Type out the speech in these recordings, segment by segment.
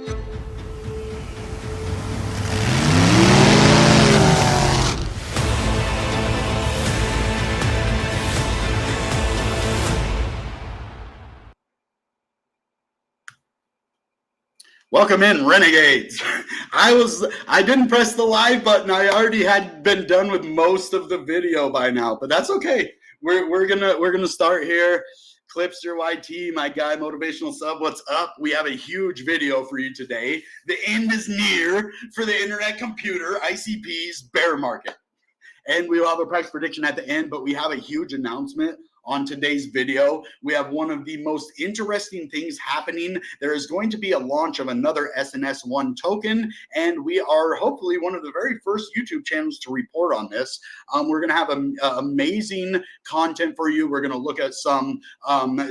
Welcome in, Renegades. I didn't press the live button. I already had been done with most of the video by now, but that's okay. We're gonna start here. Clipster YT, my guy, motivational sub, what's up? We have a huge video for you today. The end is near for the internet computer, ICP's bear market. And we will have a price prediction at the end, but we have a huge announcement on today's video. We have one of the most interesting things happening. There is going to be a launch of another SNS1 token, and we are hopefully one of the very first YouTube channels to report on this. We're going to have amazing content for you. We're going to look at some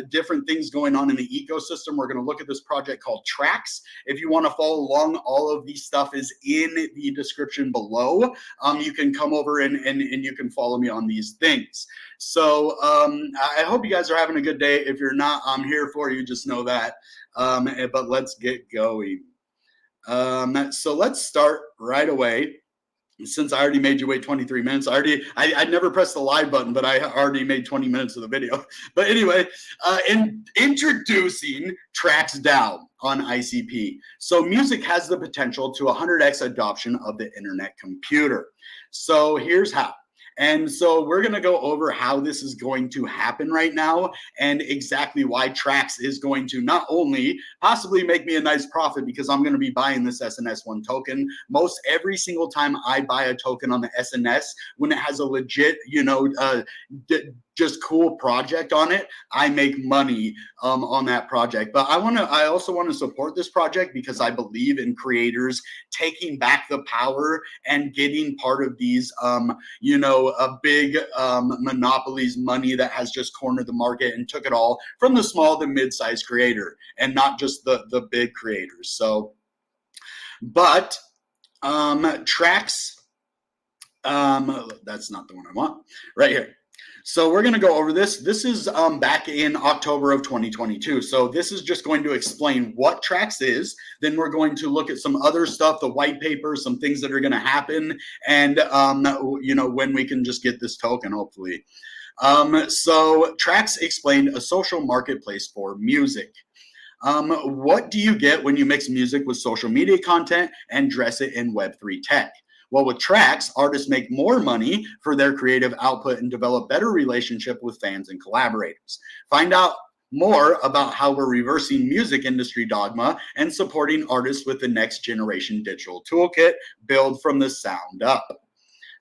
different things going on in the ecosystem. We're going to look at this project called Trax. If you want to follow along, all of these stuff is in the description below. You can come over and you can follow me on these things. So I hope you guys are having a good day. If you're not, I'm here for you. Just know that. But let's get going. So let's start right away. Since I already made you wait 23 minutes, I never pressed the live button, but I already made 20 minutes of the video. But anyway, introducing Trax DAO on ICP. So music has the potential to 100x adoption of the internet computer. So here's how. And so we're going to go over how this is going to happen right now and exactly why Trax is going to not only possibly make me a nice profit, because I'm going to be buying this SNS1 token most every single time I buy a token on the SNS when it has a legit, just cool project on it, I make money on that project. But I also want to support this project because I believe in creators taking back the power and getting part of these, big monopolies money that has just cornered the market and took it all from the small to mid-sized creator and not just the big creators. So, but Trax, that's not the one I want, right here. So we're going to go over this. This is back in October of 2022. So this is just going to explain what Trax is. Then we're going to look at some other stuff, the white paper, some things that are going to happen, and when we can just get this token, hopefully. So Trax explained a social marketplace for music. What do you get when you mix music with social media content and dress it in Web3 tech? Well, with Trax, artists make more money for their creative output and develop better relationship with fans and collaborators. Find out more about how we're reversing music industry dogma and supporting artists with the next generation digital toolkit, build from the sound up.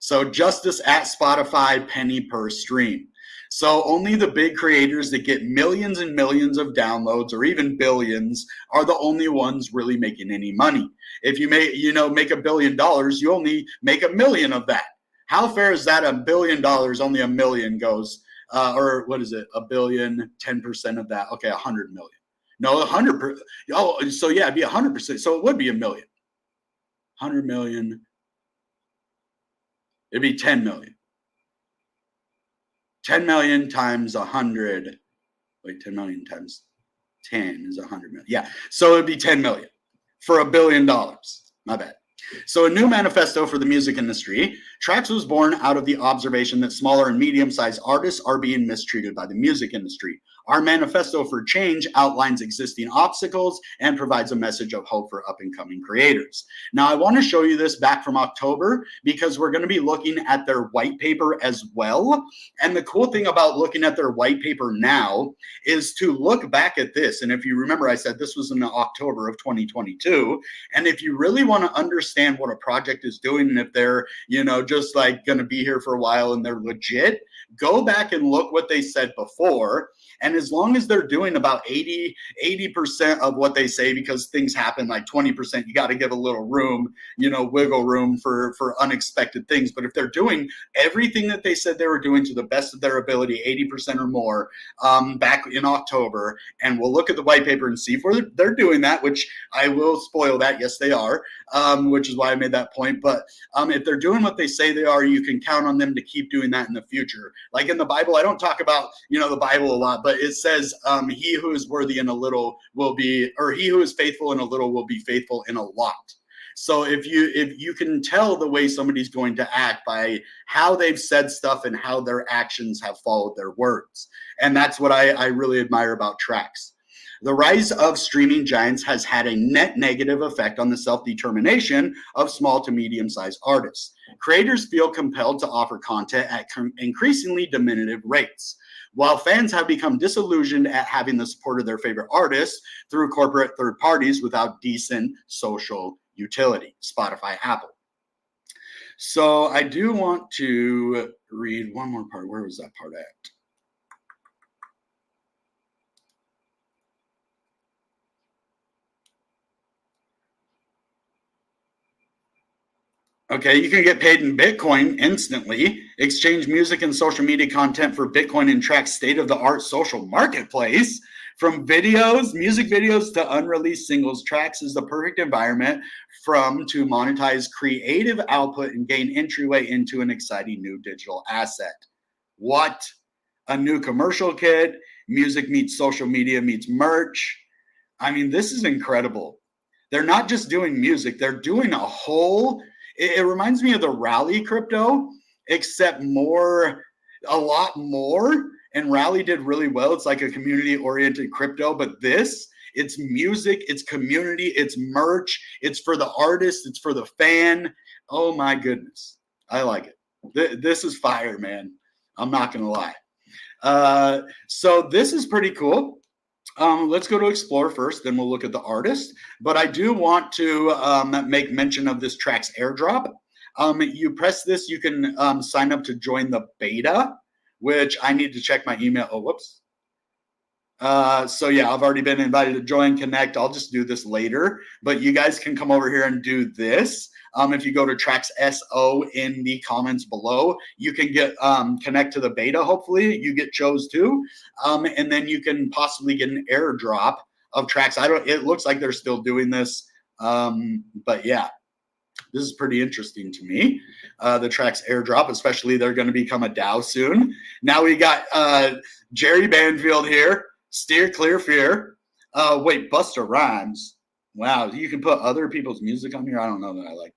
So justice at Spotify, penny per stream. So only the big creators that get millions and millions of downloads or even billions are the only ones really making any money. If you make $1 billion, you only make $1 million of that. How fair is that? $1 billion, only $1 million goes, or what is it? $1 billion, 10% of that. Okay, 100 million. No, 100%. Oh, so yeah, it'd be 100%. So it would be $1 million. 100 million. It'd be 10 million. 10 million times 100. Wait, 10 million times 10 is 100 million. Yeah, so it'd be 10 million for $1 billion. My bad. So a new manifesto for the music industry. Trax was born out of the observation that smaller and medium-sized artists are being mistreated by the music industry. Our manifesto for change outlines existing obstacles and provides a message of hope for up-and-coming creators. Now, I want to show you this back from October because we're going to be looking at their white paper as well. And the cool thing about looking at their white paper now is to look back at this. And if you remember, I said this was in October of 2022. And if you really want to understand what a project is doing and if they're, just like going to be here for a while and they're legit, go back and look what they said before. And as long as they're doing about 80% of what they say, because things happen like 20%, you got to give a little room, wiggle room for unexpected things. But if they're doing everything that they said they were doing to the best of their ability, 80% or more, back in October, and we'll look at the white paper and see if they're doing that, which I will spoil that. Yes, they are, which is why I made that point. But if they're doing what they say they are, you can count on them to keep doing that in the future. Like in the Bible, I don't talk about, the Bible a lot, but it says, he who is worthy in a little will be, or he who is faithful in a little will be faithful in a lot. So if you can tell the way somebody's going to act by how they've said stuff and how their actions have followed their words. And that's what I really admire about Trax. The rise of streaming giants has had a net negative effect on the self-determination of small to medium-sized artists. Creators feel compelled to offer content at increasingly diminutive rates, while fans have become disillusioned at having the support of their favorite artists through corporate third parties without decent social utility, Spotify, Apple. So I do want to read one more part. Where was that part at? Okay, you can get paid in Bitcoin instantly. Exchange music and social media content for Bitcoin and Trax state-of-the-art social marketplace. From videos, music videos to unreleased singles, Trax is the perfect environment to monetize creative output and gain entryway into an exciting new digital asset. What? A new commercial kit, music meets social media meets merch. I mean, this is incredible. They're not just doing music, they're doing a whole... It reminds me of the Rally crypto, except a lot more. And Rally did really well. It's like a community-oriented crypto, but it's music, it's community, it's merch, it's for the artist, it's for the fan. Oh my goodness, I like it. This is fire, man. I'm not gonna lie. So this is pretty cool. Let's go to explore first, then we'll look at the artist. But I do want to make mention of this Trax airdrop. You press this, you can sign up to join the beta, which I need to check my email. Oh, whoops. So yeah, I've already been invited to join, connect. I'll just do this later, but you guys can come over here and do this. If you go to Trax SO in the comments below, you can get connect to the beta. Hopefully you get chose too. And then you can possibly get an airdrop of Trax. It looks like they're still doing this. But yeah, this is pretty interesting to me. The Trax airdrop, especially they're going to become a DAO soon. Now we got Jerry Banfield here. Steer Clear Fear. Wait, Busta Rhymes. Wow, you can put other people's music on here. I don't know that I like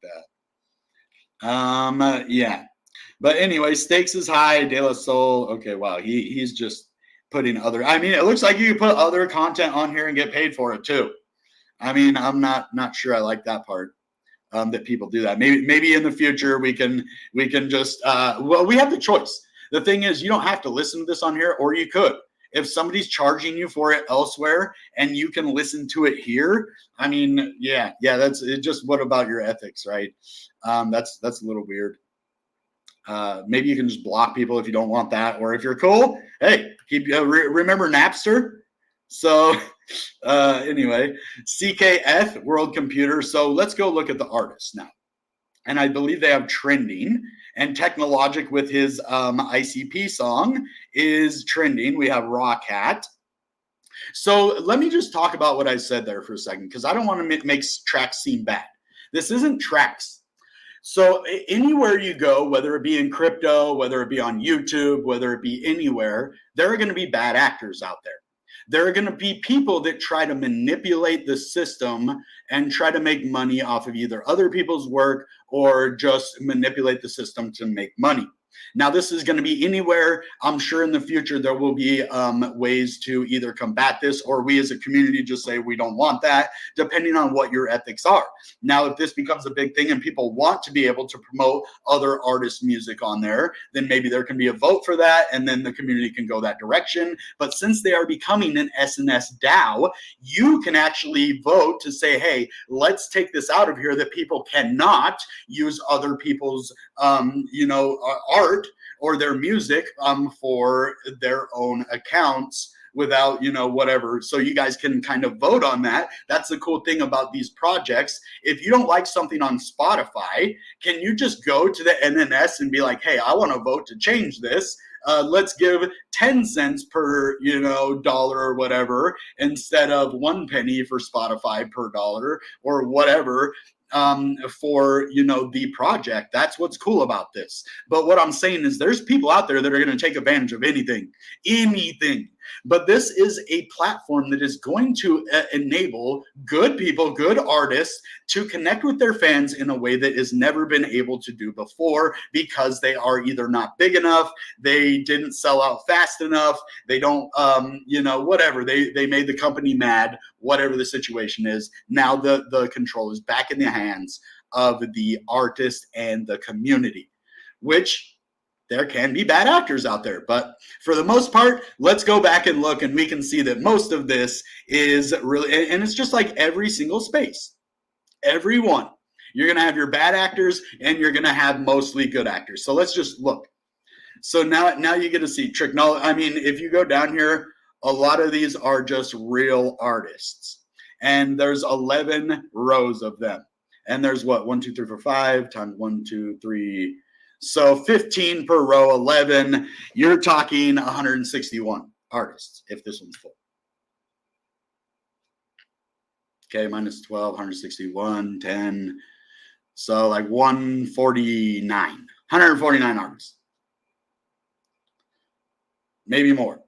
that. Yeah. But anyway, Stakes is High, De La Soul. Okay, wow. He's just putting other. I mean, it looks like you can put other content on here and get paid for it too. I mean, I'm not sure I like that part. That people do that. Maybe in the future we can just well, we have the choice. The thing is, you don't have to listen to this on here, or you could. If somebody's charging you for it elsewhere and you can listen to it here, I mean, yeah, that's it. Just what about your ethics, right? That's a little weird. Maybe you can just block people if you don't want that, or if you're cool, hey, remember Napster. So anyway, CKF World Computer. So let's go look at the artist now. And I believe they have trending, and Technologic with his ICP song is trending. We have Raw Cat. So let me just talk about what I said there for a second, because I don't want to make Trax seem bad. This isn't Trax. So anywhere you go, whether it be in crypto, whether it be on YouTube, whether it be anywhere, there are going to be bad actors out there. There are going to be people that try to manipulate the system and try to make money off of either other people's work or just manipulate the system to make money. Now, this is going to be anywhere. I'm sure in the future there will be ways to either combat this, or we as a community just say we don't want that, depending on what your ethics are. Now, if this becomes a big thing and people want to be able to promote other artists' music on there, then maybe there can be a vote for that, and then the community can go that direction. But since they are becoming an SNS DAO, you can actually vote to say, hey, let's take this out of here, that people cannot use other people's art or their music for their own accounts without, whatever. So you guys can kind of vote on that. That's the cool thing about these projects. If you don't like something on Spotify, can you just go to the NNS and be like, hey, I want to vote to change this. Let's give 10 cents per, dollar or whatever, instead of 1 penny for Spotify per dollar or whatever. for, the project. That's what's cool about this. But what I'm saying is there's people out there that are going to take advantage of anything. But this is a platform that is going to enable good people, good artists to connect with their fans in a way that is never been able to do before, because they are either not big enough, they didn't sell out fast enough, they don't, whatever, they made the company mad, whatever the situation is. Now the control is back in the hands of the artist and the community, which there can be bad actors out there. But for the most part, let's go back and look, and we can see that most of this is really, and it's just like every single space, every one. You're going to have your bad actors and you're going to have mostly good actors. So let's just look. So now you get to see trick. No, I mean, if you go down here, a lot of these are just real artists. And there's 11 rows of them. And there's what? 1, 2, 3, 4, 5 times 1, 2, 3. So 15 per row, 11. You're talking 161 artists if this one's full. Okay, minus 12, 161, 10. So like 149 artists. Maybe more.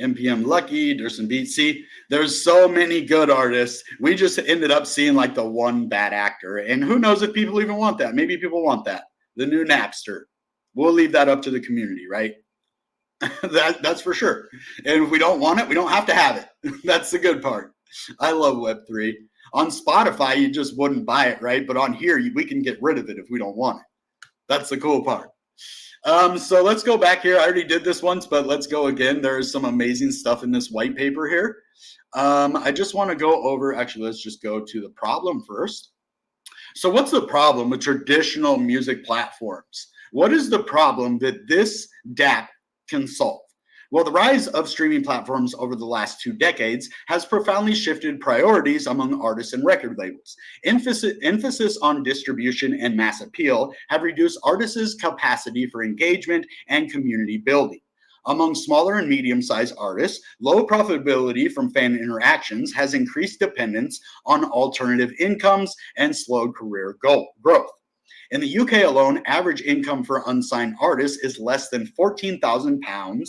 NPM Lucky, Durson Beats. See, there's so many good artists. We just ended up seeing like the one bad actor. And who knows if people even want that. Maybe people want that. The new Napster. We'll leave that up to the community, right? That's for sure. And if we don't want it, we don't have to have it. That's the good part. I love Web3. On Spotify, you just wouldn't buy it, right? But on here, we can get rid of it if we don't want it. That's the cool part. So let's go back here. I already did this once, but let's go again. There is some amazing stuff in this white paper here. I just want to go over, actually, let's just go to the problem first. So what's the problem with traditional music platforms? What is the problem that this DApp can solve? Well, the rise of streaming platforms over the last 2 decades has profoundly shifted priorities among artists and record labels. Emphasis on distribution and mass appeal have reduced artists' capacity for engagement and community building. Among smaller and medium-sized artists, low profitability from fan interactions has increased dependence on alternative incomes and slowed career growth. In the UK alone, average income for unsigned artists is less than £14,000.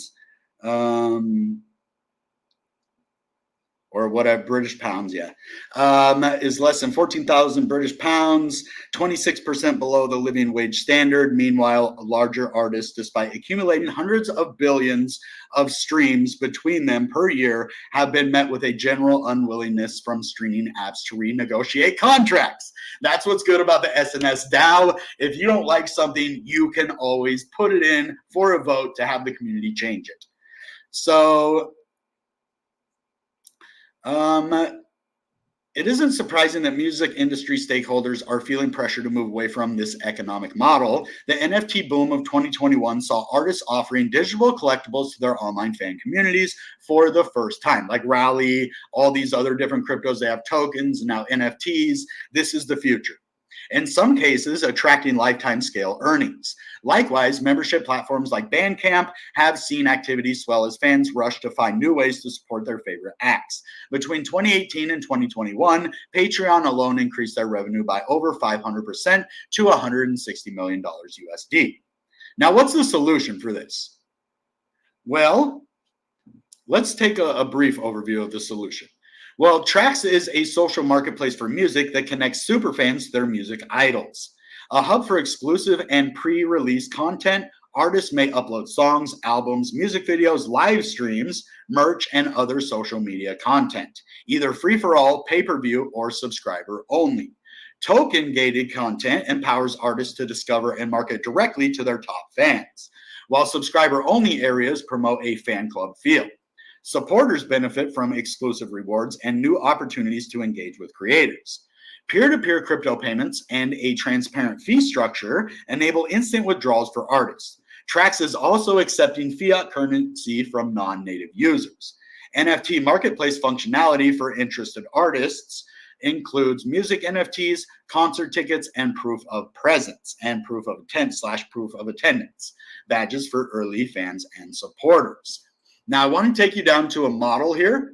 Or whatever, British pounds, is less than 14,000 British pounds, 26% below the living wage standard. Meanwhile, larger artists, despite accumulating hundreds of billions of streams between them per year, have been met with a general unwillingness from streaming apps to renegotiate contracts. That's what's good about the SNS DAO. If you don't like something, you can always put it in for a vote to have the community change it. So it isn't surprising that music industry stakeholders are feeling pressure to move away from this economic model. The NFT boom of 2021 saw artists offering digital collectibles to their online fan communities for the first time, like Rally, all these other different cryptos. They have tokens, now NFTs. This is the future. In some cases, attracting lifetime scale earnings. Likewise, membership platforms like Bandcamp have seen activity swell as fans rush to find new ways to support their favorite acts. Between 2018 and 2021, Patreon alone increased their revenue by over 500% to $160 million USD. Now, what's the solution for this? Well, let's take a brief overview of the solution. Well, Traxx is a social marketplace for music that connects superfans to their music idols. A hub for exclusive and pre-release content, artists may upload songs, albums, music videos, live streams, merch, and other social media content, either free-for-all, pay-per-view, or subscriber-only. Token-gated content empowers artists to discover and market directly to their top fans, while subscriber-only areas promote a fan club feel. Supporters benefit from exclusive rewards and new opportunities to engage with creators. Peer-to-peer crypto payments and a transparent fee structure enable instant withdrawals for artists. Traxx is also accepting fiat currency from non-native users. NFT marketplace functionality for interested artists includes music NFTs, concert tickets, and proof of presence, and proof of intent/proof of attendance, badges for early fans and supporters. Now, I want to take you down to a model here.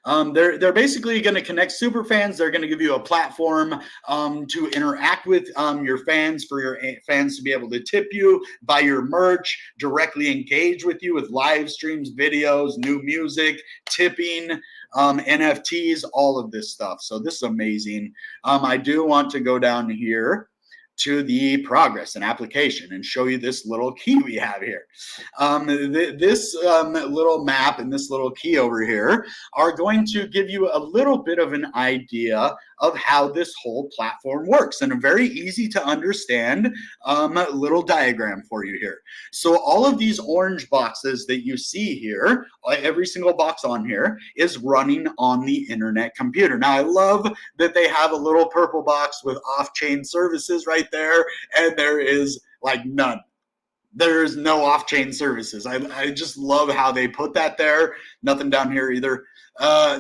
They're basically going to connect super fans. They're going to give you a platform to interact with your fans, for your fans to be able to tip you, buy your merch, directly engage with you with live streams, videos, new music, tipping, NFTs, all of this stuff. So this is amazing. I do want to go down here to the progress and application and show you this little key we have here. This little map and this little key over here are going to give you a little bit of an idea of how this whole platform works, and a very easy to understand little diagram for you here. So all of these orange boxes that you see here, every single box on here is running on the internet computer. Now I love that they have a little purple box with off-chain services right there, and there is like none. There is no off-chain services. I just love how they put that there. Nothing down here either.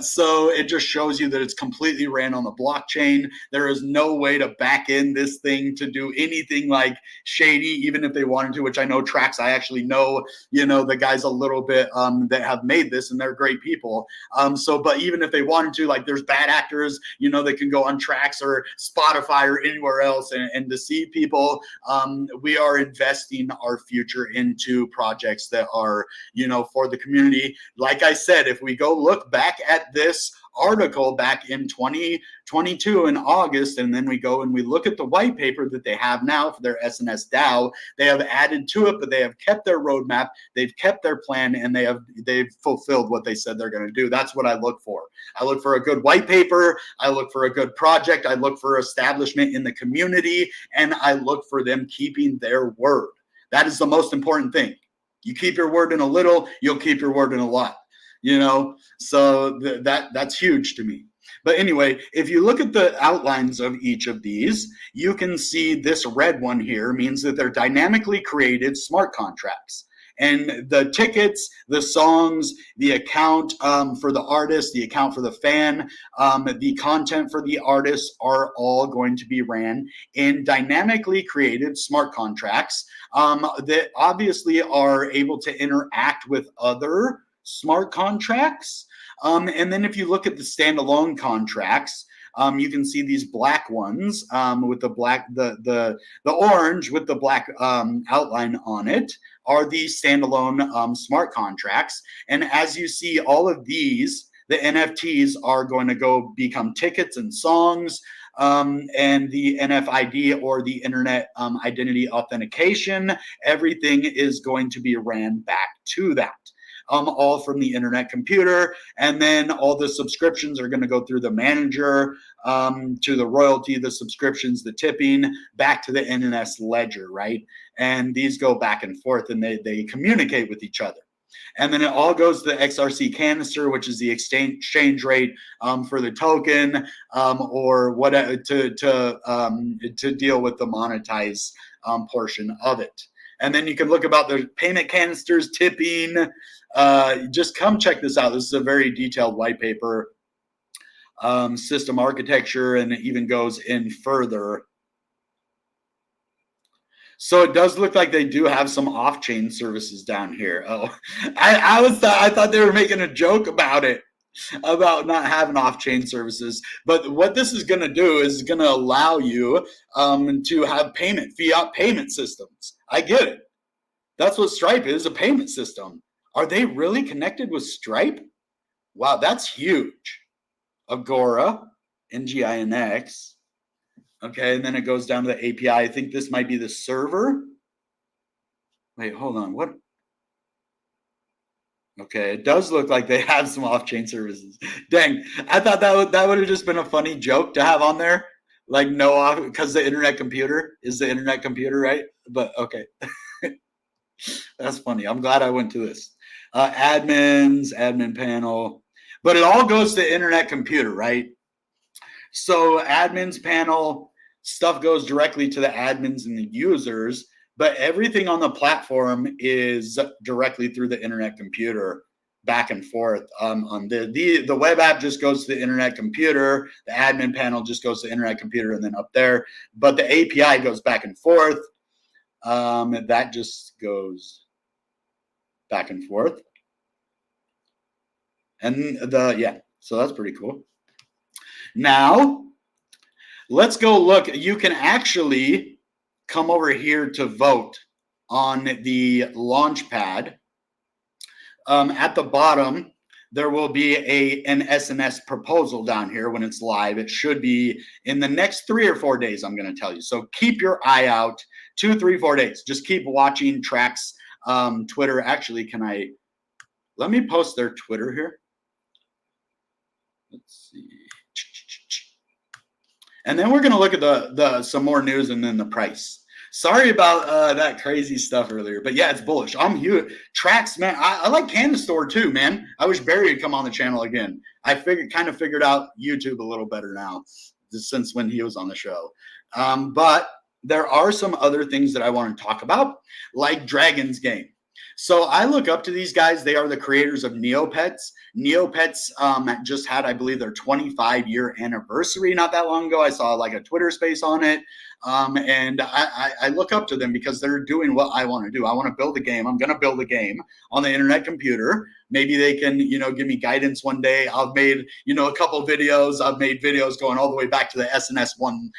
So it just shows you that it's completely ran on the blockchain. There is no way to back in this thing to do anything like shady, even if they wanted to, which I know Traxx, I actually know, the guys a little bit that have made this, and they're great people. But even if they wanted to, like, there's bad actors, they can go on Traxx or Spotify or anywhere else and deceive people. We are investing our future into projects that are, for the community. Like I said, if we go look back at this article back in 2022 in August, and then we go and we look at the white paper that they have now for their SNS DAO, they have added to it, but they have kept their roadmap, they've kept their plan, and they've fulfilled what they said they're going to do. That's what I look for. I look for a good white paper, I look for a good project, I look for establishment in the community, and I look for them keeping their word. That is the most important thing. You keep your word in a little, you'll keep your word in a lot. So that's huge to me. But anyway, if you look at the outlines of each of these, you can see this red one here means that they're dynamically created smart contracts. And the tickets, the songs, the account for the artist, the account for the fan, the content for the artist are all going to be ran in dynamically created smart contracts that obviously are able to interact with other smart contracts. And then if you look at the standalone contracts, you can see these black ones with the orange with the black outline on it are the standalone smart contracts. And as you see, all of these, the NFTs are going to go become tickets and songs. And the NFID, or the internet identity authentication, everything is going to be ran back to that. All from the internet computer, and then all the subscriptions are going to go through the manager, to the royalty, the subscriptions, the tipping, back to the NNS ledger, right? And these go back and forth, and they communicate with each other. And then it all goes to the XRC canister, which is the exchange rate for the token, or whatever, to deal with the monetized portion of it. And then you can look about the payment canisters, tipping. Just come check this out. This is a very detailed white paper, system architecture, and it even goes in further. So it does look like they do have some off-chain services down here. Oh, I thought they were making a joke about it, about not having off-chain services. But what this is going to do is going to allow you to have fiat payment systems. I get it. That's what Stripe is, a payment system. Are they really connected with Stripe? Wow, that's huge. Agora, NGINX. Okay, and then it goes down to the API. I think this might be the server. Wait, hold on. What? Okay, it does look like they have some off-chain services. Dang, I thought that would have just been a funny joke to have on there. Like, no off, because the internet computer is the internet computer, right? But okay. That's funny. I'm glad I went to this. Admins, admin panel. But it all goes to internet computer, right? So admins panel, stuff goes directly to the admins and the users, but everything on the platform is directly through the internet computer, back and forth. On the web app just goes to the internet computer, the admin panel just goes to the internet computer, and then up there. But the API goes back and forth. That just goes back and forth. And So that's pretty cool. Now, let's go look. You can actually come over here to vote on the launch pad. At the bottom, there will be an SNS proposal down here when it's live. It should be in the next 3 or 4 days, I'm going to tell you. So keep your eye out. 2, 3, 4 days. Just keep watching Traxx Twitter. Actually, let me post their Twitter here. Let's see. And then we're going to look at some more news and then the price. Sorry about that crazy stuff earlier, but yeah, it's bullish. I'm huge. Traxx, man, I like Canada Store too, man. I wish Barry would come on the channel again. I kind of figured out YouTube a little better now since when he was on the show. But there are some other things that I want to talk about, like Dragon's Game. So I look up to these guys. They are the creators of Neopets. Neopets just had, I believe, their 25-year anniversary not that long ago. I saw like a Twitter space on it. And I look up to them because they're doing what I want to do. I want to build a game. I'm going to build a game on the internet computer. Maybe they can, give me guidance one day. I've made, a couple videos. I've made videos going all the way back to the SNS1,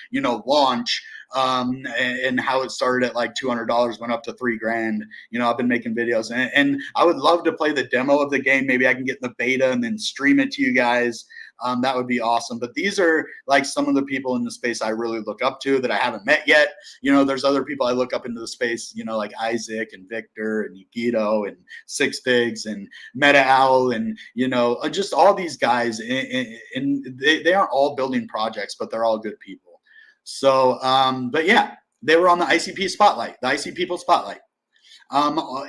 launch. And how it started at like $200, went up to $3,000. I've been making videos and I would love to play the demo of the game. Maybe I can get in the beta and then stream it to you guys. That would be awesome. But these are like some of the people in the space I really look up to that I haven't met yet. There's other people I look up into the space, like Isaac and Victor and Yukito and Six Figs and Meta Owl and, just all these guys. And they aren't all building projects, but they're all good people. So, but yeah, they were on the ICP Spotlight, the IC People Spotlight.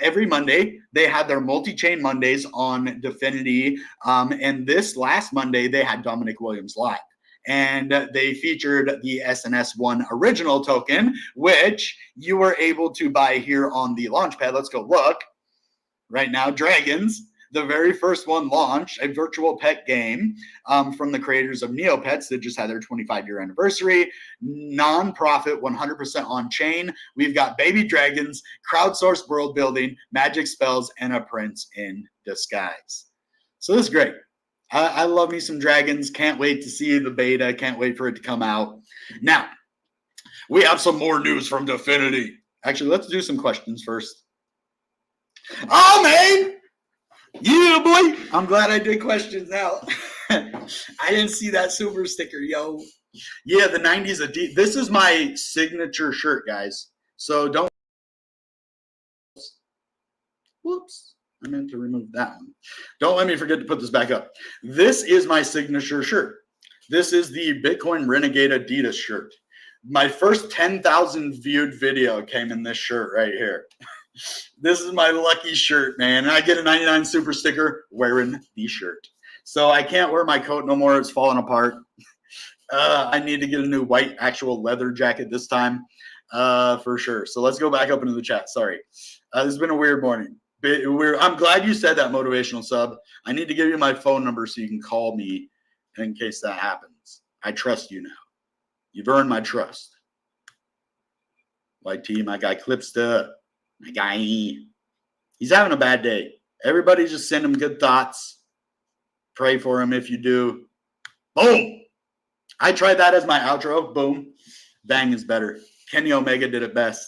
Every Monday, they had their multi-chain Mondays on Dfinity. And this last Monday, they had Dominic Williams live. And they featured the SNS1 original token, which you were able to buy here on the Launchpad. Let's go look. Right now, Dragons. The very first one launched, a virtual pet game from the creators of Neopets that just had their 25-year anniversary. Non-profit, 100% on-chain. We've got baby dragons, crowdsourced world building, magic spells, and a prince in disguise. So this is great. I love me some dragons. Can't wait to see the beta. Can't wait for it to come out. Now, we have some more news from Dfinity. Actually, let's do some questions first. Oh, man! Yeah, boy. I'm glad I did questions now. I didn't see that super sticker, yo. Yeah, the 90s. This is my signature shirt, guys. So don't. Whoops. I meant to remove that one. Don't let me forget to put this back up. This is my signature shirt. This is the Bitcoin Renegade Adidas shirt. My first 10,000 viewed video came in this shirt right here. This is my lucky shirt, man. And I get a 99 super sticker wearing the shirt. So I can't wear my coat no more. It's falling apart. I need to get a new white actual leather jacket this time for sure. So let's go back up into the chat. Sorry. This has been a weird morning. I'm glad you said that, motivational sub. I need to give you my phone number so you can call me in case that happens. I trust you now. You've earned my trust. YT, my guy Clipsta. My guy, he's having a bad day. Everybody just send him good thoughts. Pray for him if you do. Boom. I tried that as my outro. Boom. Bang is better. Kenny Omega did it best.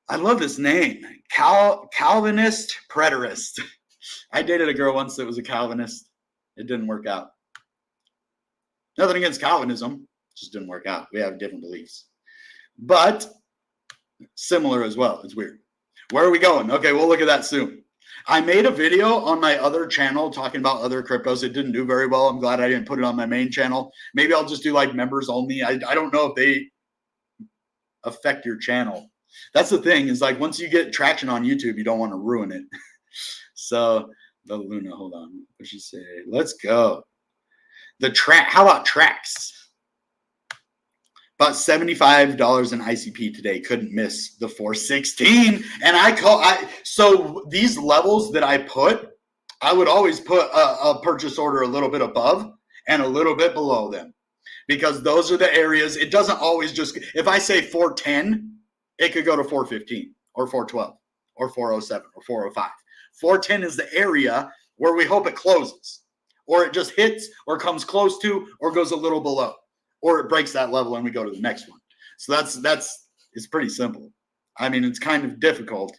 I love this name. Calvinist Preterist. I dated a girl once that was a Calvinist. It didn't work out. Nothing against Calvinism. Just didn't work out. We have different beliefs. But similar as well. It's weird. Where are we going? Okay, we'll look at that soon. I made a video on my other channel talking about other cryptos. It didn't do very well. I'm glad I didn't put it on my main channel. Maybe I'll just do like members only. I don't know if they affect your channel. That's the thing, is like once you get traction on YouTube, you don't want to ruin it. So the Luna, hold on. What'd she say? Let's go. How about Trax? About $75 in ICP today. Couldn't miss the 416. And so these levels that I put, I would always put a purchase order a little bit above and a little bit below them, because those are the areas. It doesn't always just, if I say 410, it could go to 415 or 412 or 407 or 405. 410 is the area where we hope it closes. or it just hits or comes close to or goes a little below, or it breaks that level and we go to the next one. So it's pretty simple. I mean, it's kind of difficult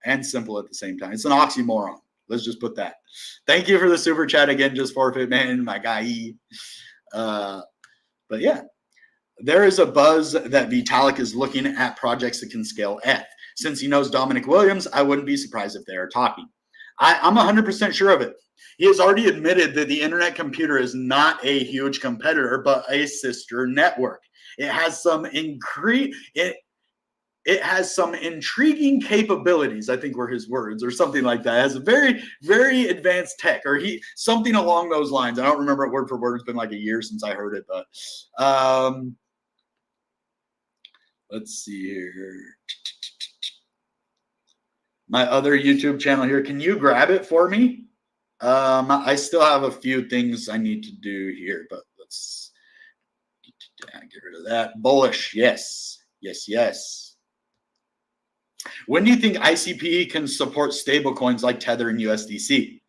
and simple at the same time. It's an oxymoron. Let's just put that. Thank you for the super chat again, Just Forfeit Man, my guy. But yeah, there is a buzz that Vitalik is looking at projects that can scale ETH. Since he knows Dominic Williams, I wouldn't be surprised if they are talking. I'm 100% sure of it. He has already admitted that the internet computer is not a huge competitor, but a sister network. It has some it has some intriguing capabilities, I think were his words, or something like that. It has a very, very advanced tech, or something along those lines. I don't remember it word for word. It's been like a year since I heard it, but let's see here. My other YouTube channel here. Can you grab it for me? I still have a few things I need to do here, but let's get rid of that. Bullish, yes. When do you think ICP can support stablecoins like Tether and USDC?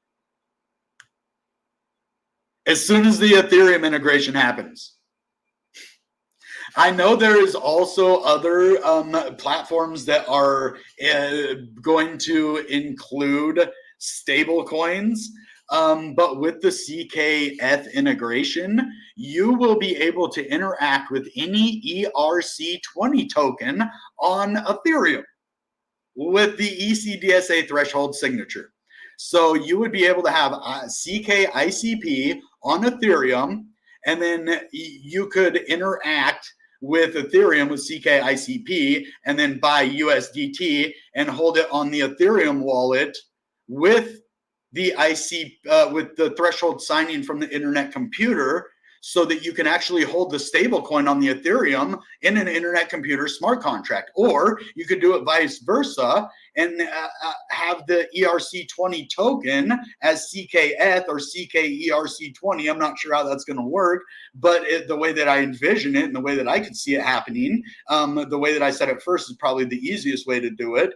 As soon as the Ethereum integration happens. I know there is also other platforms that are going to include stablecoins, but with the CKETH integration, you will be able to interact with any ERC20 token on Ethereum with the ECDSA threshold signature. So you would be able to have CKICP on Ethereum, and then you could interact with Ethereum with CKICP and then buy USDT and hold it on the Ethereum wallet with the with the threshold signing from the internet computer, so that you can actually hold the stable coin on the Ethereum in an internet computer smart contract. Or you could do it vice versa and have the ERC20 token as CKETH or CKERC20. I'm not sure how that's going to work, but the way that I envision it and the way that I could see it happening, the way that I said it first is probably the easiest way to do it.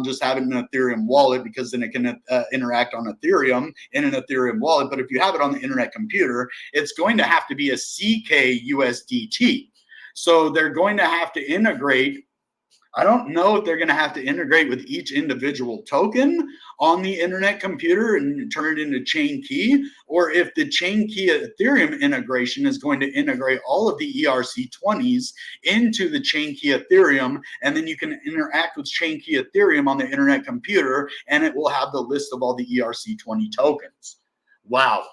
Just having an Ethereum wallet, because then it can interact on Ethereum in an Ethereum wallet. But if you have it on the internet computer, it's going to have to be a CKUSDT. So they're going to have to integrate. I don't know if they're going to have to integrate with each individual token on the internet computer and turn it into chain key, or if the chain key Ethereum integration is going to integrate all of the ERC20s into the chain key Ethereum, and then you can interact with chain key Ethereum on the internet computer, and it will have the list of all the ERC20 tokens. Wow.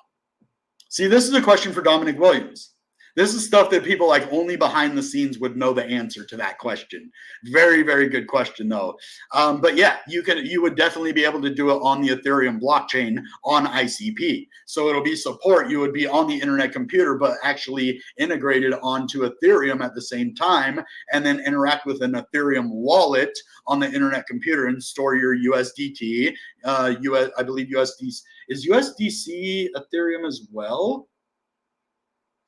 See, this is a question for Dominic Williams. This is stuff that people like only behind the scenes would know the answer to that question. Very, very good question though. But yeah, you would definitely be able to do it on the Ethereum blockchain on ICP. So it'll be support. You would be on the internet computer, but actually integrated onto Ethereum at the same time, and then interact with an Ethereum wallet on the internet computer and store your USDT. I believe USDC is USDC Ethereum as well.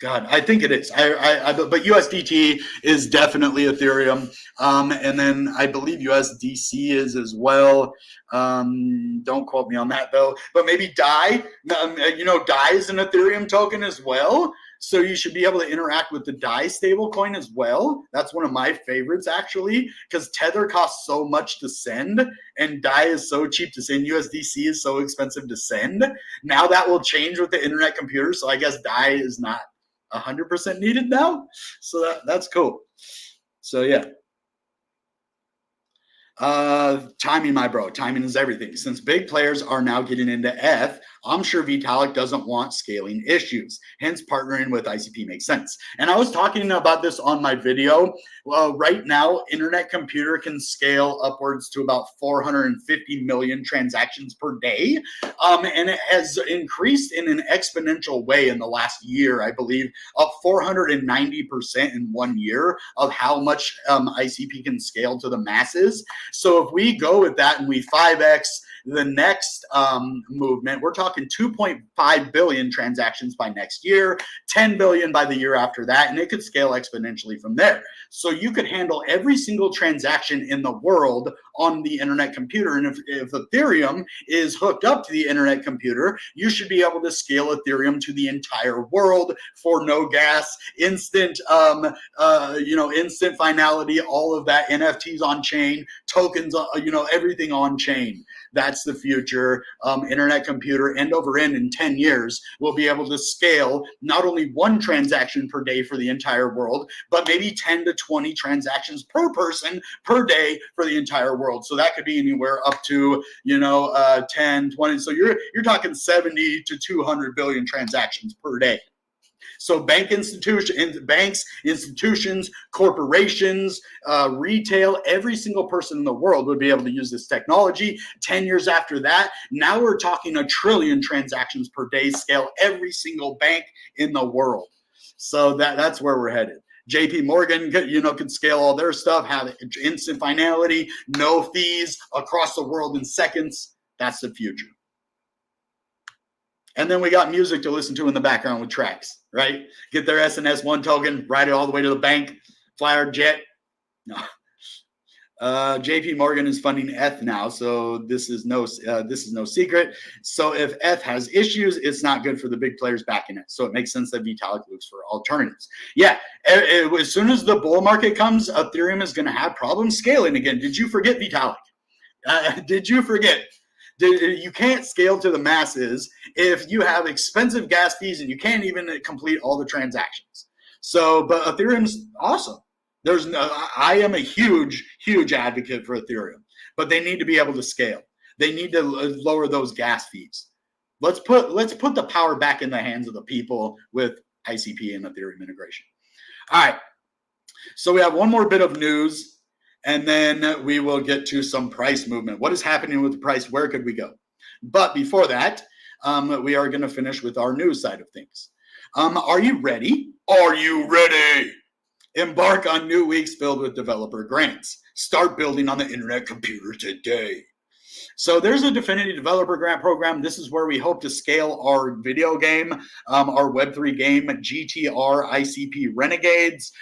God, I think it is. But USDT is definitely Ethereum, and then I believe USDC is as well. Don't quote me on that though. But maybe DAI. DAI is an Ethereum token as well. So you should be able to interact with the DAI stablecoin as well. That's one of my favorites actually, because Tether costs so much to send, and DAI is so cheap to send. USDC is so expensive to send. Now that will change with the internet computer. So I guess DAI is not 100% needed now, so that's cool. So yeah, timing, my bro. Timing is everything. Since big players are now getting into ETH, I'm sure Vitalik doesn't want scaling issues. Hence, partnering with ICP makes sense. And I was talking about this on my video. Well, right now, internet computer can scale upwards to about 450 million transactions per day. And it has increased in an exponential way in the last year, I believe, up 490% in 1 year of how much ICP can scale to the masses. So if we go with that and we 5x the next movement, we're talking 2.5 billion transactions by next year, 10 billion by the year after that, and it could scale exponentially from there. So you could handle every single transaction in the world on the internet computer. And if Ethereum is hooked up to the internet computer, you should be able to scale Ethereum to the entire world for no gas, instant, instant finality, all of that, NFTs on chain, tokens, everything on chain. That's the future. Internet computer end over end in 10 years will be able to scale not only one transaction per day for the entire world, but maybe 10 to 20 transactions per person per day for the entire world. So that could be anywhere up to 10, 20. So you're talking 70 to 200 billion transactions per day. So banks, institutions, corporations, retail, every single person in the world would be able to use this technology. 10 years after that, now we're talking 1 trillion transactions per day scale, every single bank in the world. So that's where we're headed. JP Morgan, could scale all their stuff, have instant finality, no fees across the world in seconds. That's the future. And then we got music to listen to in the background with Trax, right? Get their SNS1 token, ride it all the way to the bank, fly our jet. No. JP Morgan is funding ETH now, so this is no secret. So if ETH has issues, it's not good for the big players backing it. So it makes sense that Vitalik looks for alternatives. Yeah, as soon as the bull market comes, Ethereum is going to have problems scaling again. Did you forget Vitalik? Did you forget? You can't scale to the masses if you have expensive gas fees and you can't even complete all the transactions. So, but Ethereum's awesome. I am a huge advocate for Ethereum, but they need to be able to scale. They need to lower those gas fees. Let's put the power back in the hands of the people with ICP and Ethereum integration. All right. So we have one more bit of news. And then we will get to some price movement. What is happening with the price? Where could we go? But before that, we are going to finish with our news side of things. Are you ready? Are you ready? Embark on new weeks filled with developer grants. Start building on the internet computer today. So there's a Definity Developer Grant Program. This is where we hope to scale our video game, our Web3 game, GTR ICP Renegades.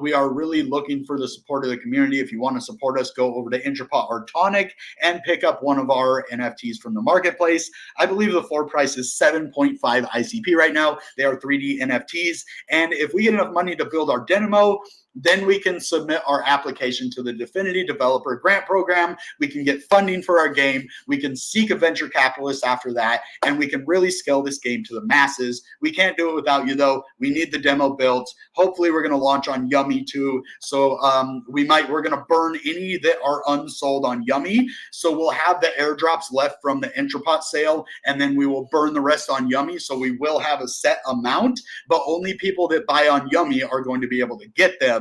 We are really looking for the support of the community. If you want to support us, go over to Intrapot or Tonic and pick up one of our NFTs from the marketplace. I believe the floor price is 7.5 ICP right now. They are 3D NFTs. And if we get enough money to build our demo, then we can submit our application to the Definity Developer Grant Program. We can get funding for our game. We can seek a venture capitalist after that, and we can really scale this game to the masses. We can't do it without you, though. We need the demo built. Hopefully, we're going to launch on Yummy too. So we're going to burn any that are unsold on Yummy. So we'll have the airdrops left from the Intrapot sale, and then we will burn the rest on Yummy. So we will have a set amount, but only people that buy on Yummy are going to be able to get them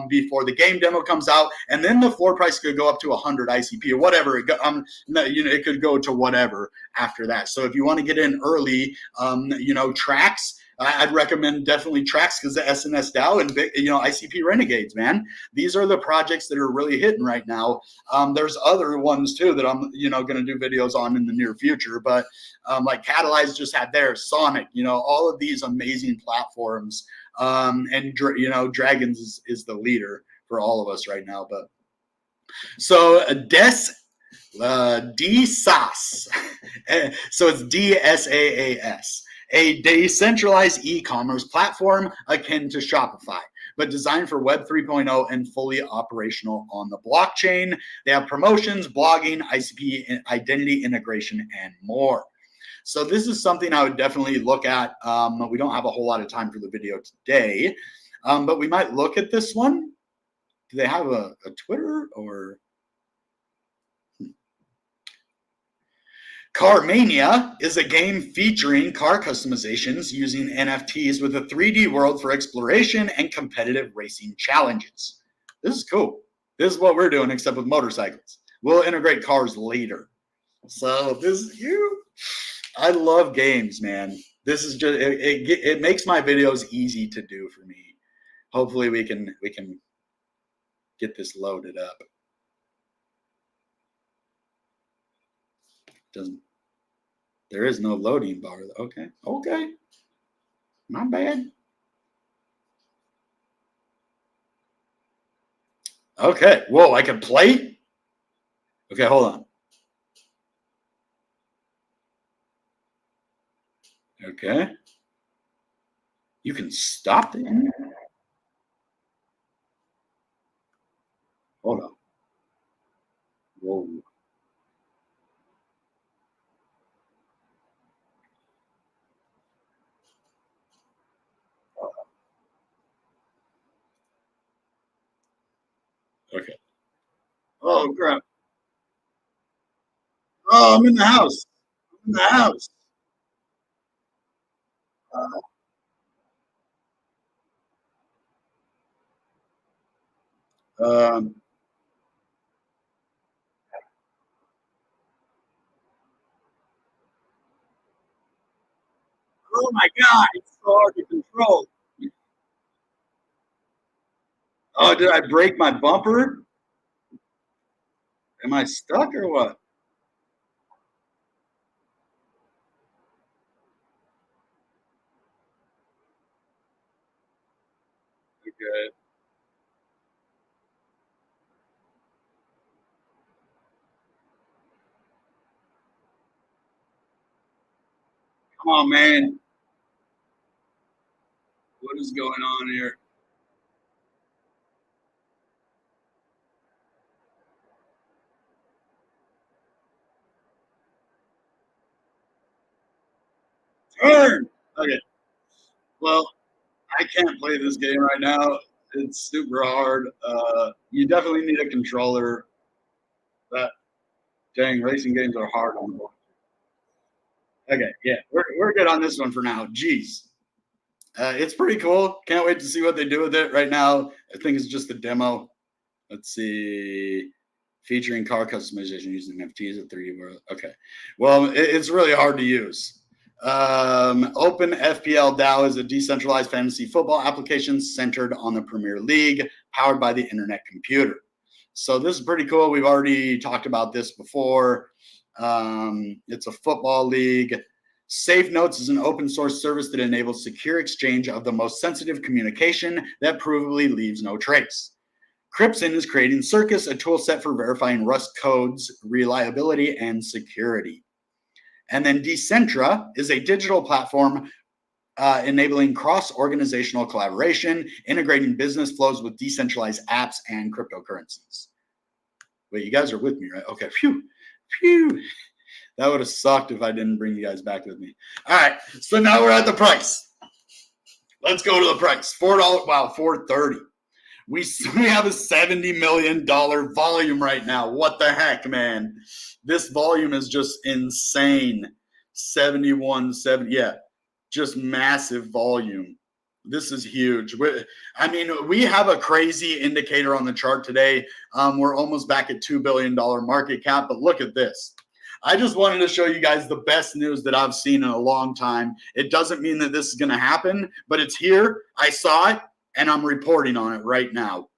before the game demo comes out, and then the floor price could go up to 100 ICP or whatever. It could go to whatever after that. So if you want to get in early, Trax. I'd recommend definitely Trax because the SNS DAO and ICP Renegades, man. These are the projects that are really hitting right now. There's other ones too that I'm going to do videos on in the near future, but like Catalyze just had theirs, Sonic, all of these amazing platforms. And Dragons is the leader for all of us right now. But so DSAAS, so it's DSAAS, a decentralized e-commerce platform akin to Shopify, but designed for Web 3.0 and fully operational on the blockchain. They have promotions, blogging, ICP identity integration, and more. So this is something I would definitely look at. We don't have a whole lot of time for the video today, but we might look at this one. Do they have a Twitter or? Car Mania is a game featuring car customizations using NFTs with a 3D world for exploration and competitive racing challenges. This is cool. This is what we're doing, except with motorcycles. We'll integrate cars later. So this is you. I love games, man. This is just it makes my videos easy to do for me. Hopefully we can get this loaded up. There is no loading bar. Okay. My bad. Okay. Whoa, I can play? Okay, hold on. Okay. You can stop the internet? Hold on. Whoa. Okay. Oh, crap. Oh, I'm in the house. I'm in the house. Um, oh my God, it's so hard to control. Oh, did I break my bumper? Am I stuck or what? Okay. Come on, man. What is going on here? Turn. Okay. Well, I can't play this game right now. It's super hard. You definitely need a controller. That dang racing games are hard on the. Okay, yeah, we're good on this one for now. Jeez. It's pretty cool. Can't wait to see what they do with it. Right now, I think it's just a demo. Let's see. Featuring car customization using NFTs at 3D World. Okay. Well, it's really hard to use. Open FPL DAO is a decentralized fantasy football application centered on the Premier League, powered by the internet computer. So this is pretty cool. We've already talked about this before. It's a football league. Safe Notes is an open source service that enables secure exchange of the most sensitive communication that provably leaves no trace. Cryptson is creating Circus, a tool set for verifying Rust code's reliability and security. And then Decentra is a digital platform enabling cross-organizational collaboration, integrating business flows with decentralized apps and cryptocurrencies. Wait, you guys are with me, right? Okay, phew, phew. That would have sucked if I didn't bring you guys back with me. All right, so now we're at the price. Let's go to the price. $4, wow, $4.30. We have a $70 million volume right now. What the heck, man? This volume is just insane. 70, yeah, just massive volume. This is huge. I mean, we have a crazy indicator on the chart today. We're almost back at $2 billion market cap, but look at this. I just wanted to show you guys the best news that I've seen in a long time. It doesn't mean that this is going to happen, but it's here. I saw it, and I'm reporting on it right now.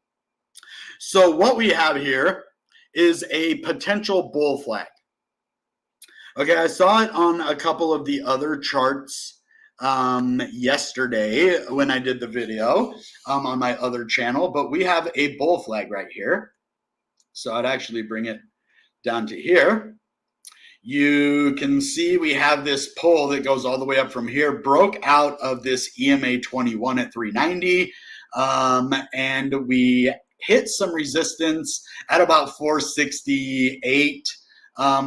So what we have here is a potential bull flag. Okay, I saw it on a couple of the other charts yesterday when I did the video on my other channel, but we have a bull flag right here. So I'd actually bring it down to here. You can see we have this pull that goes all the way up from here, broke out of this EMA 21 at 390, and we hit some resistance at about 468,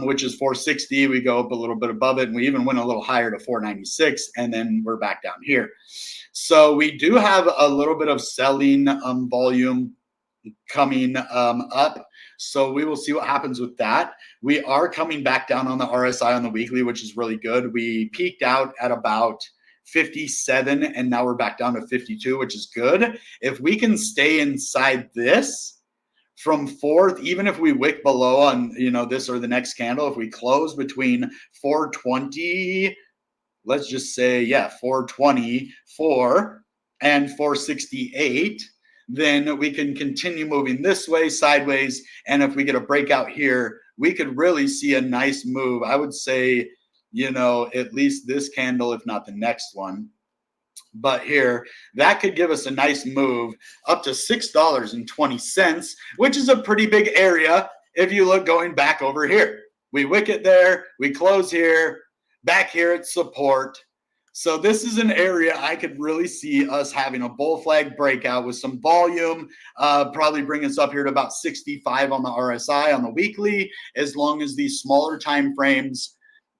which is 460. We go up a little bit above it, and we even went a little higher to 496, and then we're back down here. So we do have a little bit of selling volume coming up. So we will see what happens with that. We are coming back down on the RSI on the weekly, which is really good. We peaked out at about 57, and now we're back down to 52, which is good. If we can stay inside this from fourth, even if we wick below on this or the next candle, if we close between 420, let's just say 424 and 468, then we can continue moving this way, sideways, and if we get a breakout here, we could really see a nice move. I would say, at least this candle, if not the next one. But here, that could give us a nice move up to $6.20, which is a pretty big area. if you look going back over here. We wick it there, we close here, back here it's support. So this is an area I could really see us having a bull flag breakout with some volume, probably bring us up here to about 65 on the RSI on the weekly, as long as these smaller time frames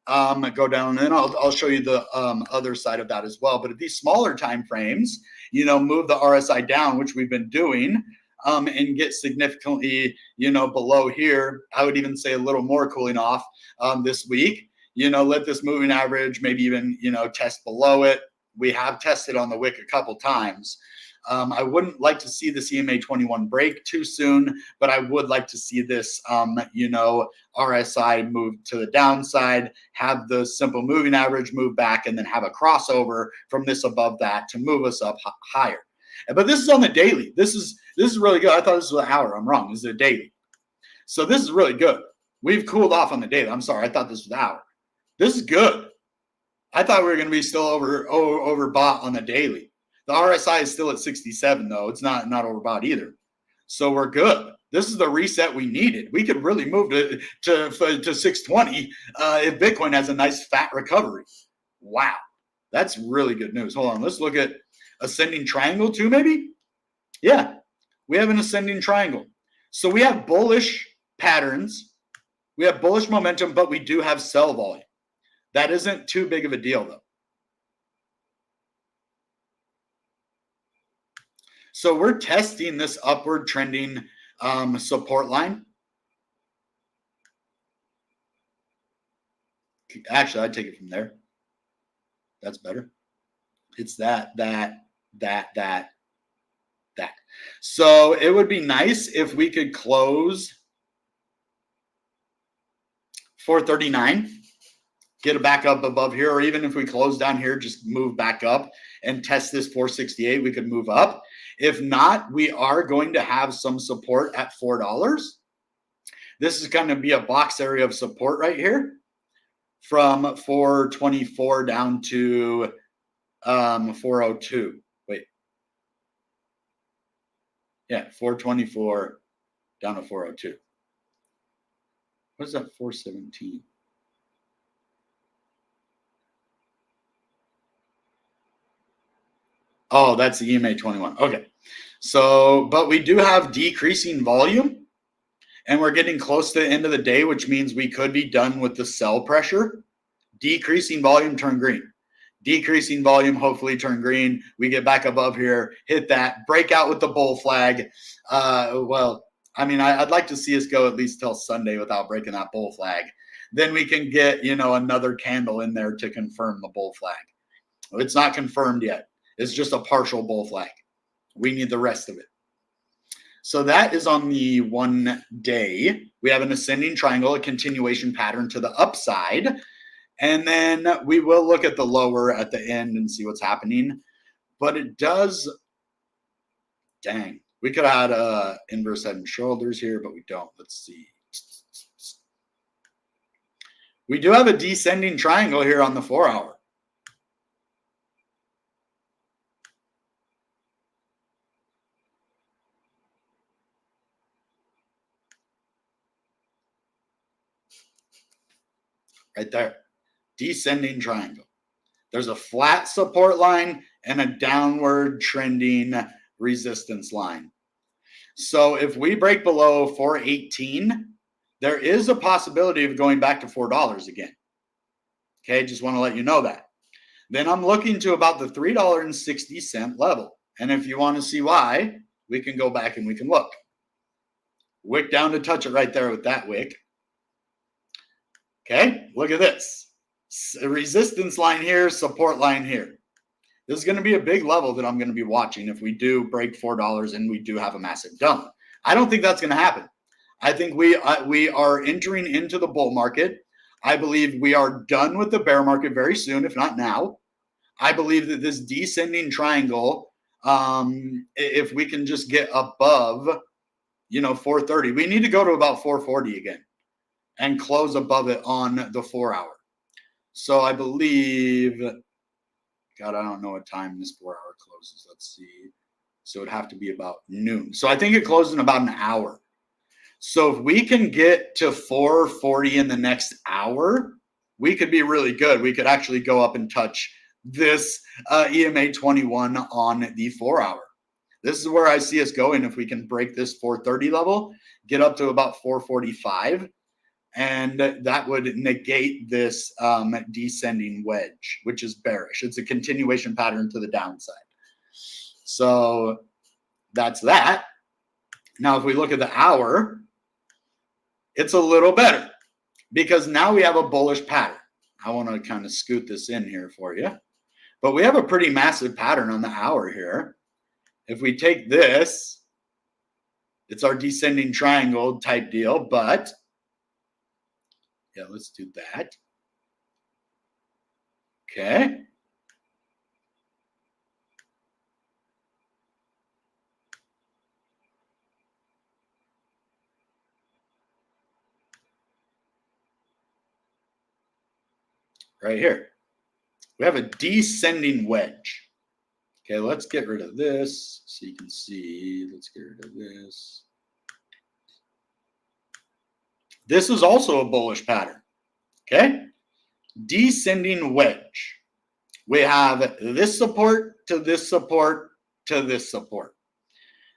go down. And then I'll show you the other side of that as well. But if these smaller time frames, move the RSI down, which we've been doing, and get significantly, below here, I would even say a little more cooling off this week. Let this moving average maybe even, test below it. We have tested on the wick a couple times. I wouldn't like to see the CMA 21 break too soon, but I would like to see this, RSI move to the downside, have the simple moving average move back, and then have a crossover from this above that to move us up higher. But this is on the daily. This is really good. I thought this was an hour. I'm wrong. This is a daily. So this is really good. We've cooled off on the daily. I'm sorry. I thought this was an hour. This is good. I thought we were going to be still overbought on the daily. The RSI is still at 67, though. It's not overbought either. So we're good. This is the reset we needed. We could really move to 620 if Bitcoin has a nice fat recovery. Wow. That's really good news. Hold on. Let's look at ascending triangle too, maybe? Yeah. We have an ascending triangle. So we have bullish patterns. We have bullish momentum, but we do have sell volume. That isn't too big of a deal, though. So we're testing this upward trending support line. Actually, I'd take it from there. That's better. It's that. So it would be nice if we could close 439. Get it back up above here, or even if we close down here, just move back up and test this 468, we could move up. If not, we are going to have some support at $4. This is going to be a box area of support right here from 424 down to 402. Wait. Yeah, 424 down to 402. What is that 417? Oh, that's the EMA 21. Okay. So, but we do have decreasing volume, and we're getting close to the end of the day, which means we could be done with the sell pressure. Decreasing volume, turn green. Decreasing volume, hopefully turn green. We get back above here, hit that, break out with the bull flag. Well, I mean, I'd like to see us go at least till Sunday without breaking that bull flag. Then we can get, another candle in there to confirm the bull flag. It's not confirmed yet. It's just a partial bull flag. We need the rest of it. So that is on the 1 day. We have an ascending triangle, a continuation pattern to the upside. And then we will look at the lower at the end and see what's happening. But it does, dang, we could add inverse head and shoulders here, but we don't. Let's see. We do have a descending triangle here on the 4 hour. Right there, descending triangle. There's a flat support line and a downward trending resistance line. So if we break below 418, there is a possibility of going back to $4 again. Okay, just want to let you know that. Then I'm looking to about the $3.60 level. And if you want to see why, we can go back and we can look. Wick down to touch it right there with that wick. Okay, look at this. A resistance line here, support line here. This is going to be a big level that I'm going to be watching if we do break $4 and we do have a massive dump. I don't think that's going to happen. I think we are entering into the bull market. I believe we are done with the bear market very soon, if not now. I believe that this descending triangle, if we can just get above, 430, we need to go to about 440 again and close above it on the 4 hour. So I believe, God, I don't know what time this 4 hour closes. Let's see. So it'd have to be about noon. So I think it closes in about an hour. So if we can get to 440 in the next hour, we could be really good. We could actually go up and touch this EMA 21 on the 4 hour. This is where I see us going if we can break this 430 level, get up to about 445, and that would negate this descending wedge, which is bearish. It's a continuation pattern to the downside. So that's that. Now, if we look at the hour, it's a little better because now we have a bullish pattern. I want to kind of scoot this in here for you, but we have a pretty massive pattern on the hour here. If we take this, it's our descending triangle type deal, but yeah, let's do that. Okay. Right here, we have a descending wedge. Okay, let's get rid of this so you can see. Let's get rid of this. This is also a bullish pattern. Okay, descending wedge. We have this support to this support to this support.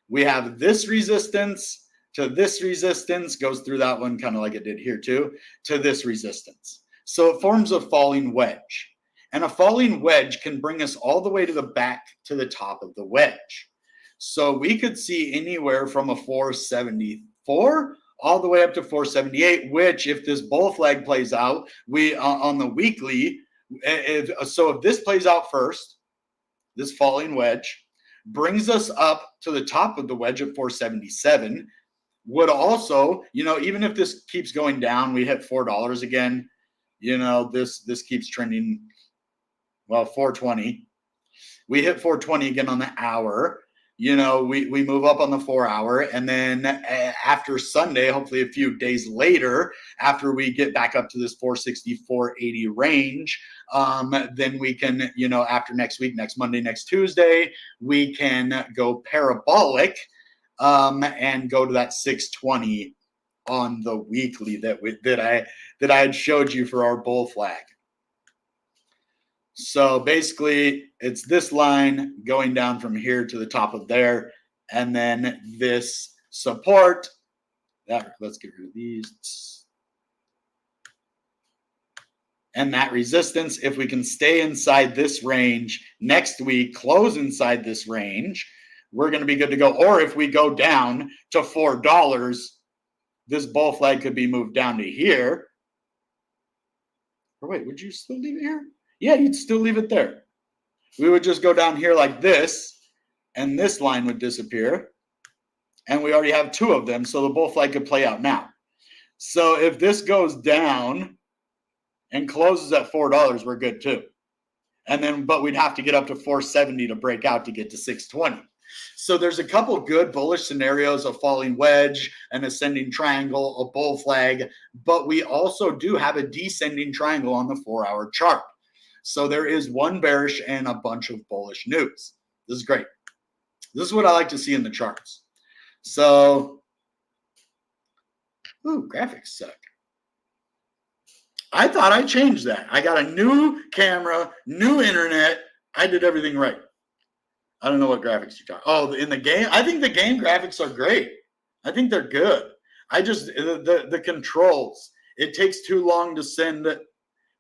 We have this resistance to this resistance, goes through that one kind of like it did here too, to this resistance. So it forms a falling wedge. And a falling wedge can bring us all the way to the back to the top of the wedge. So we could see anywhere from a 474 all the way up to 478, which if this bull flag plays out, we on the weekly, if this plays out first, this falling wedge brings us up to the top of the wedge at 477, would also, even if this keeps going down, we hit $4 again, this keeps trending, well, 420. We hit 420 again on the hour. We move up on the 4 hour, and then after Sunday, hopefully a few days later, after we get back up to this 460, 480 range, then we can, after next week, next Monday, next Tuesday, we can go parabolic and go to that 620 on the weekly that I had showed you for our bull flag. So basically, it's this line going down from here to the top of there, and then this support. Let's get rid of these. And that resistance, if we can stay inside this range next week, close inside this range, we're going to be good to go. Or if we go down to $4, this bull flag could be moved down to here. Or wait, would you still leave it here? Yeah, you'd still leave it there. We would just go down here like this, and this line would disappear. And we already have two of them, so the bull flag could play out now. So if this goes down and closes at $4, we're good too. And then, but we'd have to get up to 470 to break out to get to 620. So there's a couple good bullish scenarios, a falling wedge, an ascending triangle, a bull flag, but we also do have a descending triangle on the 4 hour chart. So there is one bearish and a bunch of bullish news. This is great. This is what I like to see in the charts. So, graphics suck. I thought I changed that. I got a new camera, new internet. I did everything right. I don't know what graphics you're talking. Oh, in the game? I think the game graphics are great. I think they're good. I just, the controls, it takes too long to send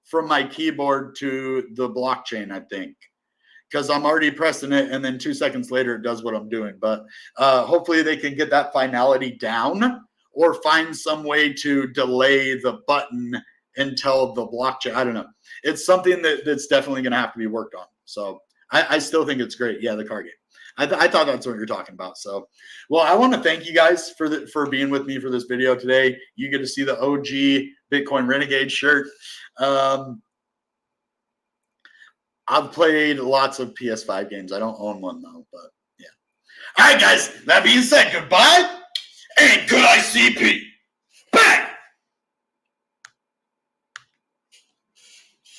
from my keyboard to the blockchain, I think, because I'm already pressing it, and then 2 seconds later it does what I'm doing. But hopefully they can get that finality down or find some way to delay the button until the blockchain. I don't know. It's something that's definitely going to have to be worked on. So I still think it's great. Yeah, the car game. I thought that's what you're talking about. So, well, I want to thank you guys for being with me for this video today. You get to see the OG Bitcoin Renegade shirt. I've played lots of PS5 games. I don't own one though, but yeah. All right, guys. That being said, goodbye and good ICP. Bang!